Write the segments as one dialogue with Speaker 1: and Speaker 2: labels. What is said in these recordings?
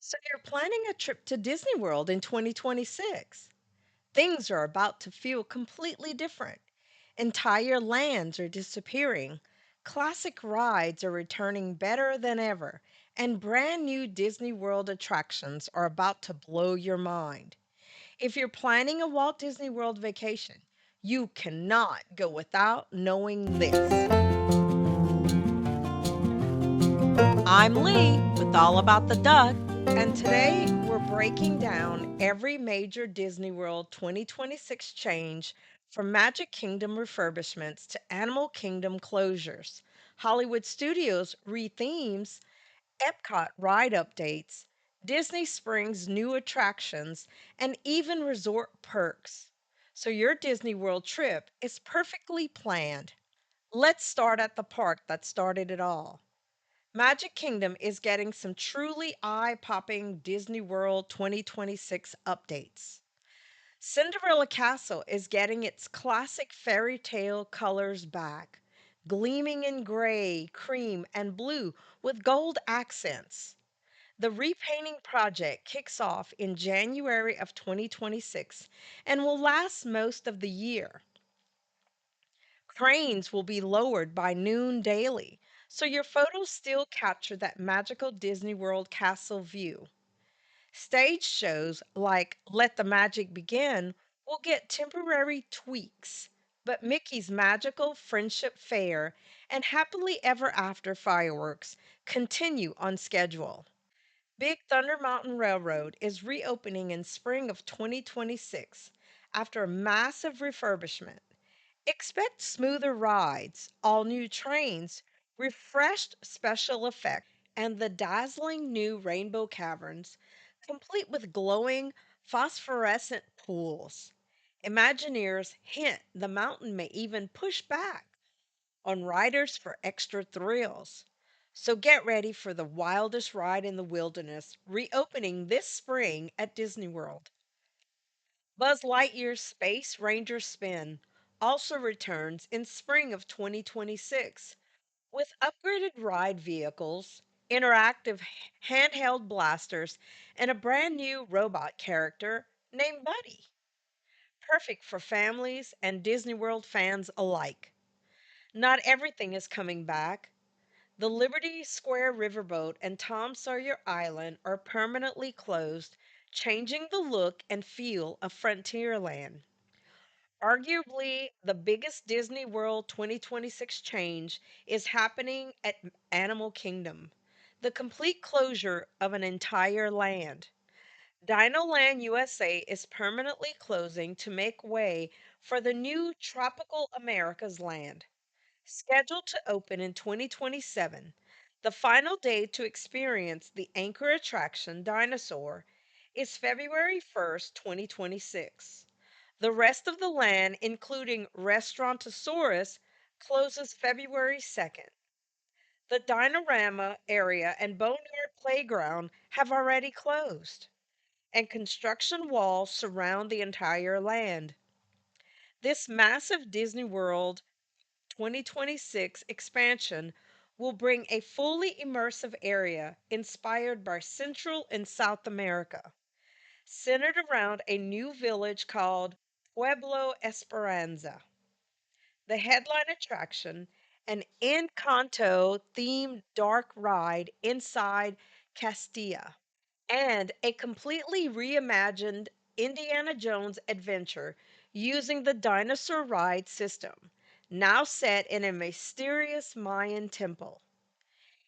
Speaker 1: So you're planning a trip to Disney World in 2026. Things are about to feel completely different. Entire lands are disappearing. Classic rides are returning better than ever, and brand new Disney World attractions are about to blow your mind. If you're planning a Walt Disney World vacation, you cannot go without knowing this. I'm Lee with All About the Duck. And today we're breaking down every major Disney World 2026 change from Magic Kingdom refurbishments to Animal Kingdom closures, Hollywood Studios rethemes, EPCOT ride updates, Disney Springs new attractions, and even resort perks. So your Disney World trip is perfectly planned. Let's start at the park that started it all. Magic Kingdom is getting some truly eye popping Disney World 2026 updates. Cinderella Castle is getting its classic fairy tale colors back, gleaming in gray, cream, and blue with gold accents. The repainting project kicks off in January of 2026 and will last most of the year. Cranes will be lowered by noon daily, so your photos still capture that magical Disney World castle view. Stage shows like Let the Magic Begin will get temporary tweaks, but Mickey's Magical Friendship Fair and Happily Ever After fireworks continue on schedule. Big Thunder Mountain Railroad is reopening in spring of 2026 after a massive refurbishment. Expect smoother rides, all new trains, refreshed special effects, and the dazzling new rainbow caverns, complete with glowing phosphorescent pools. Imagineers hint the mountain may even push back on riders for extra thrills. So get ready for the wildest ride in the wilderness, reopening this spring at Disney World. Buzz Lightyear's Space Ranger Spin also returns in spring of 2026 with upgraded ride vehicles, interactive handheld blasters, and a brand new robot character named Buddy. Perfect for families and Disney World fans alike. Not everything is coming back. The Liberty Square Riverboat and Tom Sawyer Island are permanently closed, changing the look and feel of Frontierland. Arguably, the biggest Disney World 2026 change is happening at Animal Kingdom, the complete closure of an entire land. Dinoland USA is permanently closing to make way for the new Tropical America's Land. Scheduled to open in 2027, the final day to experience the anchor attraction Dinosaur is February 1st, 2026. The rest of the land, including Restaurantosaurus, closes February 2nd. The Dinorama area and Boneyard Playground have already closed, and construction walls surround the entire land. This massive Disney World 2026 expansion will bring a fully immersive area inspired by Central and South America, centered around a new village called Pueblo Esperanza. The headline attraction, an Encanto themed dark ride inside Castilla, and a completely reimagined Indiana Jones adventure using the dinosaur ride system, now set in a mysterious Mayan temple.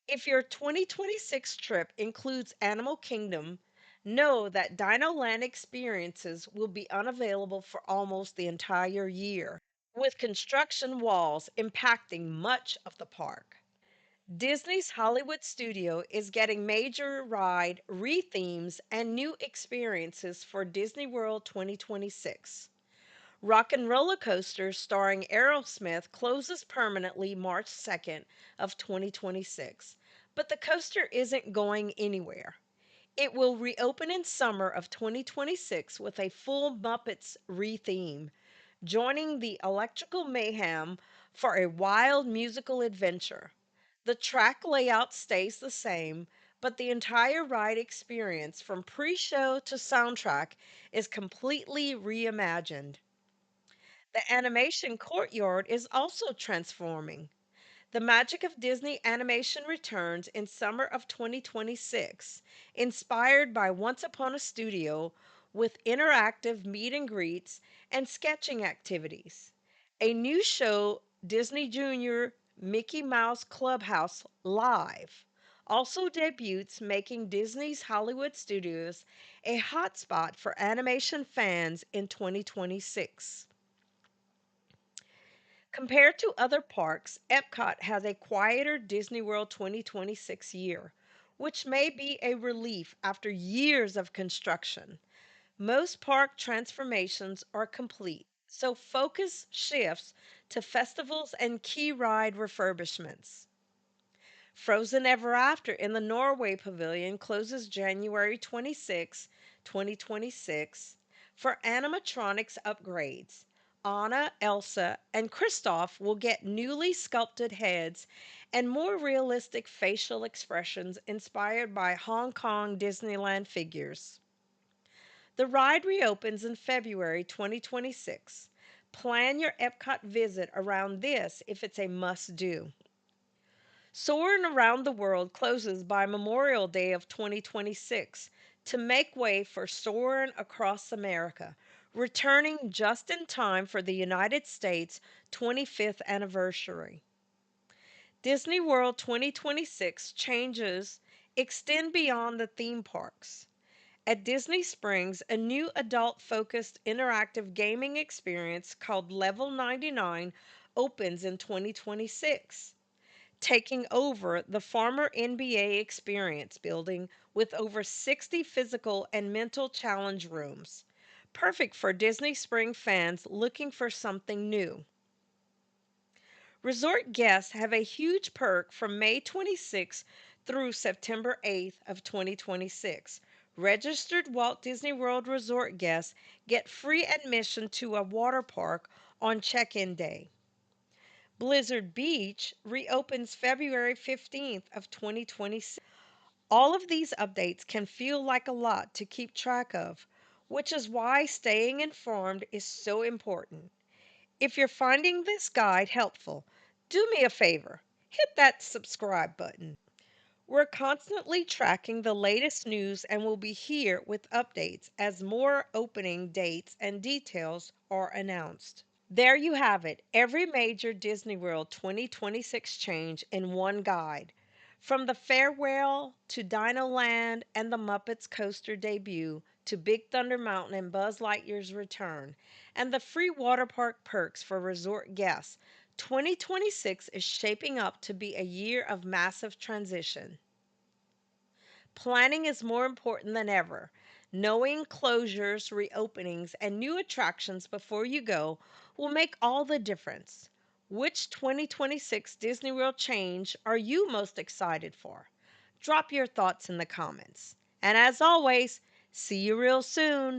Speaker 1: If your 2026 trip includes Animal Kingdom, know that Dinoland experiences will be unavailable for almost the entire year, with construction walls impacting much of the park. Disney's Hollywood studio is getting major ride rethemes and new experiences for Disney World 2026. Rock and Roller Coaster starring Aerosmith closes permanently March 2nd of 2026, but the coaster isn't going anywhere. It will reopen in summer of 2026 with a full Muppets retheme, joining the Electrical Mayhem for a wild musical adventure. The track layout stays the same, but the entire ride experience from pre show to soundtrack is completely reimagined. The animation courtyard is also transforming. The Magic of Disney Animation returns in summer of 2026, inspired by Once Upon a Studio with interactive meet and greets and sketching activities. A new show, Disney Junior Mickey Mouse Clubhouse Live, also debuts, making Disney's Hollywood Studios a hotspot for animation fans in 2026. Compared to other parks, Epcot has a quieter Disney World 2026 year, which may be a relief after years of construction. Most park transformations are complete, so focus shifts to festivals and key ride refurbishments. Frozen Ever After in the Norway Pavilion closes January 26, 2026 for animatronics upgrades. Anna, Elsa, and Kristoff will get newly sculpted heads and more realistic facial expressions inspired by Hong Kong Disneyland figures. The ride reopens in February 2026. Plan your Epcot visit around this if it's a must do. Soarin' Around the World closes by Memorial Day of 2026 to make way for Soarin' Across America, returning just in time for the United States' 25th anniversary. Disney World 2026 changes extend beyond the theme parks. At Disney Springs, a new adult focused interactive gaming experience called Level 99 opens in 2026, taking over the former NBA experience building with over 60 physical and mental challenge rooms. Perfect for Disney Spring fans looking for something new. Resort guests have a huge perk from May 26th through September 8th of 2026. Registered Walt Disney World Resort guests get free admission to a water park on check-in day. Blizzard Beach reopens February 15th of 2026. All of these updates can feel like a lot to keep track of, which is why staying informed is so important. If you're finding this guide helpful, do me a favor. Hit that subscribe button. We're constantly tracking the latest news and will be here with updates as more opening dates and details are announced. There you have it, every major Disney World 2026 change in one guide. From the farewell to Dinoland and the Muppets Coaster debut to Big Thunder Mountain and Buzz Lightyear's return, and the free water park perks for resort guests, 2026 is shaping up to be a year of massive transition. Planning is more important than ever. Knowing closures, reopenings, and new attractions before you go will make all the difference. Which 2026 Disney World change are you most excited for? Drop your thoughts in the comments. And as always, see you real soon.